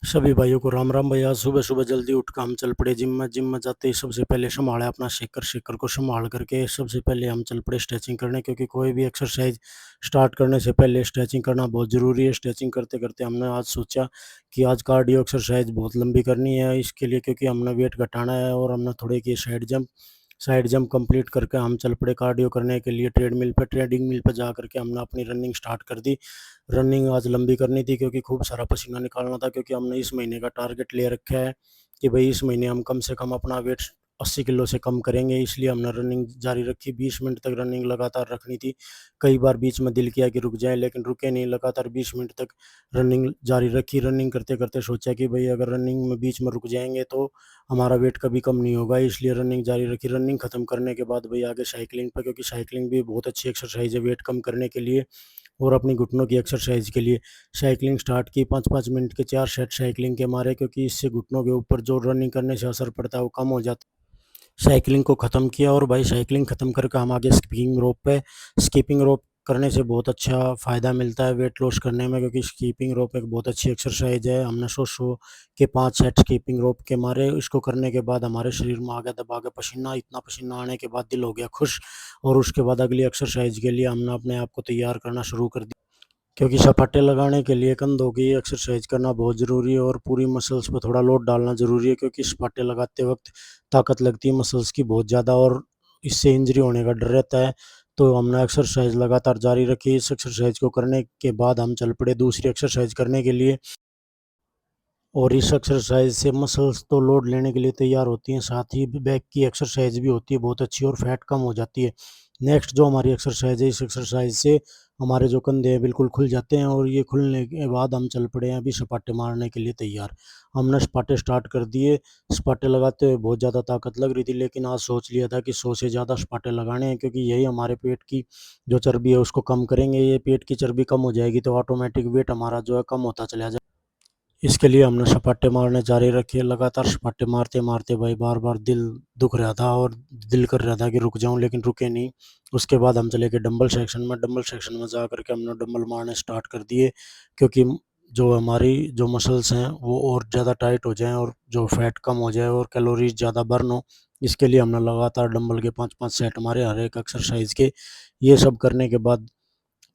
सभी भाइयों को राम राम भैया। सुबह सुबह जल्दी उठ कर हम चल पड़े जिम में। जिम में जाते ही सबसे पहले संभाला अपना शेकर। शेकर को संभाल करके सबसे पहले हम चल पड़े स्ट्रेचिंग करने, क्योंकि कोई भी एक्सरसाइज स्टार्ट करने से पहले स्ट्रेचिंग करना बहुत ज़रूरी है। स्ट्रेचिंग करते करते हमने आज सोचा कि आज कार्डियो एक्सरसाइज बहुत लंबी करनी है इसके लिए, क्योंकि हमने वेट घटाना है। और हमने थोड़े किए साइड जंप कंप्लीट करके हम चल पड़े कार्डियो करने के लिए ट्रेडमिल पे। ट्रेडिंग मिल पे जा करके हमने अपनी रनिंग स्टार्ट कर दी। रनिंग आज लंबी करनी थी क्योंकि खूब सारा पसीना निकालना था, क्योंकि हमने इस महीने का टारगेट ले रखा है कि भाई इस महीने हम कम से कम अपना वेट 80 किलो से कम करेंगे। इसलिए हमने रनिंग जारी रखी। 20 मिनट तक रनिंग लगातार रखनी थी। कई बार बीच में दिल किया कि रुक जाए, लेकिन रुके नहीं। लगातार 20 मिनट तक रनिंग जारी रखी। रनिंग करते करते सोचा कि भाई अगर रनिंग में बीच में रुक जाएंगे तो हमारा वेट कभी कम नहीं होगा, इसलिए रनिंग जारी रखी। रनिंग खत्म करने के बाद भाई आगे साइकिलिंग पर, क्योंकि साइकिलिंग भी बहुत अच्छी एक्सरसाइज है वेट कम करने के लिए और अपनी घुटनों की एक्सरसाइज के लिए। साइकिलिंग स्टार्ट की। 5-5 मिनट के 4 सेट साइकिलिंग के मारे, क्योंकि इससे घुटनों के ऊपर जो रनिंग करने से असर पड़ता है वो कम हो जाता है। साइकिलिंग को ख़त्म किया और भाई साइकिलिंग ख़त्म करके हम आगे स्कीपिंग रोप पे। स्कीपिंग रोप करने से बहुत अच्छा फ़ायदा मिलता है वेट लॉस करने में, क्योंकि स्कीपिंग रोप एक बहुत अच्छी एक्सरसाइज है। हमने 100 के 5 सेट स्कीपिंग रोप के मारे। इसको करने के बाद हमारे शरीर में आ गया दबा के पसीना। इतना पसीना आने के बाद दिल हो गया खुश। और उसके बाद अगली एक्सरसाइज के लिए हमने अपने आप को तैयार करना शुरू कर दिया, क्योंकि सपाटे लगाने के लिए कंधों की एक्सरसाइज करना बहुत ज़रूरी है और पूरी मसल्स पे थोड़ा लोड डालना ज़रूरी है, क्योंकि सपाटे लगाते वक्त ताकत लगती है मसल्स की बहुत ज़्यादा और इससे इंजरी होने का डर रहता है। तो हमने एक्सरसाइज लगातार जारी रखी। इस एक्सरसाइज को करने के बाद हम चल पड़े दूसरी एक्सरसाइज करने के लिए। और इस एक्सरसाइज से मसल्स तो लोड लेने के लिए तैयार होती हैं, साथ ही बैक की एक्सरसाइज भी होती है बहुत अच्छी और फैट कम हो जाती है। नेक्स्ट जो हमारी एक्सरसाइज है, इस एक्सरसाइज से हमारे जो कंधे हैं बिल्कुल खुल जाते हैं और ये खुलने के बाद हम चल पड़े हैं अभी सपाटे मारने के लिए तैयार। हमने सपाटे स्टार्ट कर दिए। सपाटे लगाते हुए बहुत ज़्यादा ताकत लग रही थी, लेकिन आज सोच लिया था कि 100 से ज़्यादा सपाटे लगाने हैं, क्योंकि यही हमारे पेट की जो चर्बी है उसको कम करेंगे। ये पेट की चर्बी कम हो जाएगी तो ऑटोमेटिक वेट हमारा जो है कम होता चला जाएगा। इसके लिए हमने सपाटे मारने जारी रखे। लगातार सपाटे मारते मारते भाई बार बार दिल दुख रहा था और दिल कर रहा था कि रुक जाऊं, लेकिन रुके नहीं। उसके बाद हम चले गए डंबल सेक्शन में। डंबल सेक्शन में जा करके हमने डंबल मारने स्टार्ट कर दिए, क्योंकि जो हमारी जो मसल्स हैं वो और ज़्यादा टाइट हो जाएं और जो फैट कम हो जाए और कैलोरीज ज़्यादा बर्न हो। इसके लिए हमने लगातार डंबल के 5-5 सेट मारे हर एक एक्सरसाइज के। ये सब करने के बाद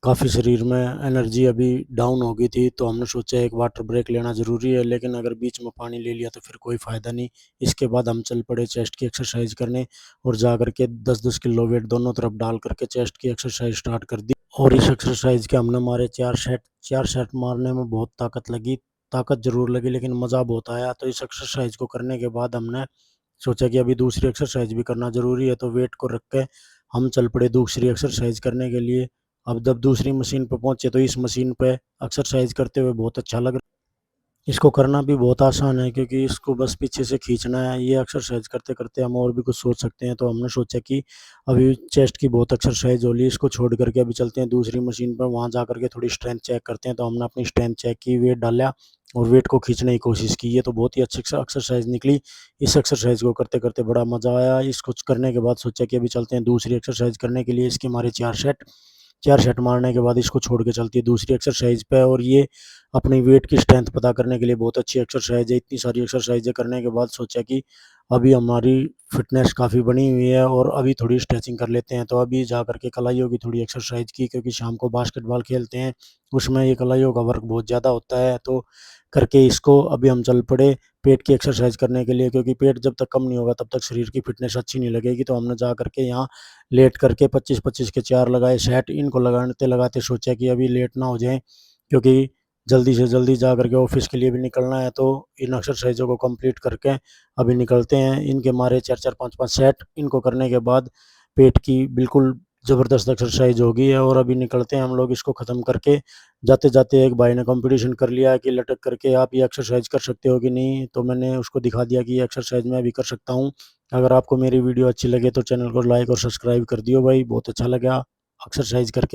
काफ़ी शरीर में एनर्जी अभी डाउन हो गई थी, तो हमने सोचा एक वाटर ब्रेक लेना ज़रूरी है, लेकिन अगर बीच में पानी ले लिया तो फिर कोई फ़ायदा नहीं। इसके बाद हम चल पड़े चेस्ट की एक्सरसाइज करने और जा करके 10-10 किलो वेट दोनों तरफ डाल करके चेस्ट की एक्सरसाइज स्टार्ट कर दी। और इस एक्सरसाइज के हमने मारे 4 सेट। 4 सेट मारने में बहुत ताकत लगी। ताकत ज़रूर लगी लेकिन मज़ा बहुत आया। तो इस एक्सरसाइज को करने के बाद हमने सोचा कि अभी दूसरी एक्सरसाइज भी करना ज़रूरी है, तो वेट को रख के हम चल पड़े दूसरी एक्सरसाइज करने के लिए। अब जब दूसरी मशीन पे पहुंचे तो इस मशीन पे एक्सरसाइज करते हुए बहुत अच्छा लग रहा। इसको करना भी बहुत आसान है, क्योंकि इसको बस पीछे से खींचना है। ये एक्सरसाइज करते करते हम और भी कुछ सोच सकते हैं, तो हमने सोचा कि अभी चेस्ट की बहुत एक्सरसाइज हो रही, इसको छोड़ करके अभी चलते हैं दूसरी मशीन पर। वहाँ जा करके थोड़ी स्ट्रेंथ चेक करते हैं। तो हमने अपनी स्ट्रेंथ चेक की, वेट डाला और वेट को खींचने की कोशिश की। ये तो बहुत ही अच्छी एक्सरसाइज निकली। इस एक्सरसाइज को करते करते बड़ा मज़ा आया। इसको करने के बाद सोचा कि अभी चलते हैं दूसरी एक्सरसाइज करने के लिए। इसके हमारे 4 सेट। 4 सेट मारने के बाद इसको छोड़ के चलती है दूसरी एक्सरसाइज पे। और ये अपनी वेट की स्ट्रेंथ पता करने के लिए बहुत अच्छी एक्सरसाइज है। इतनी सारी एक्सरसाइजें करने के बाद सोचा कि अभी हमारी फिटनेस काफ़ी बनी हुई है और अभी थोड़ी स्ट्रेचिंग कर लेते हैं। तो अभी जा करके कलाइयों की थोड़ी एक्सरसाइज की, क्योंकि शाम को बास्केटबॉल खेलते हैं, उसमें ये कलाइयों का वर्क बहुत ज़्यादा होता है। तो करके इसको अभी हम चल पड़े पेट की एक्सरसाइज करने के लिए, क्योंकि पेट जब तक कम नहीं होगा तब तक शरीर की फिटनेस अच्छी नहीं लगेगी। तो हमने जा करके यहाँ लेट करके 25-25 के 4 लगाए सेट। इनको लगाते लगाते सोचा कि अभी लेट ना हो जाए, क्योंकि जल्दी से जल्दी जा करके ऑफिस के लिए भी निकलना है। तो इन एक्सरसाइजों को कंप्लीट करके अभी निकलते हैं। इनके मारे 4-4 5-5 सेट। इनको करने के बाद पेट की बिल्कुल ज़बरदस्त एक्सरसाइज होगी है और अभी निकलते हैं हम लोग इसको ख़त्म करके। जाते जाते एक भाई ने कंपटीशन कर लिया है कि लटक करके आप ये एक्सरसाइज कर सकते हो कि नहीं, तो मैंने उसको दिखा दिया कि ये एक्सरसाइज मैं भी कर सकता हूँ। अगर आपको मेरी वीडियो अच्छी लगे तो चैनल को लाइक और सब्सक्राइब कर दियो भाई, बहुत अच्छा लगा एक्सरसाइज करके।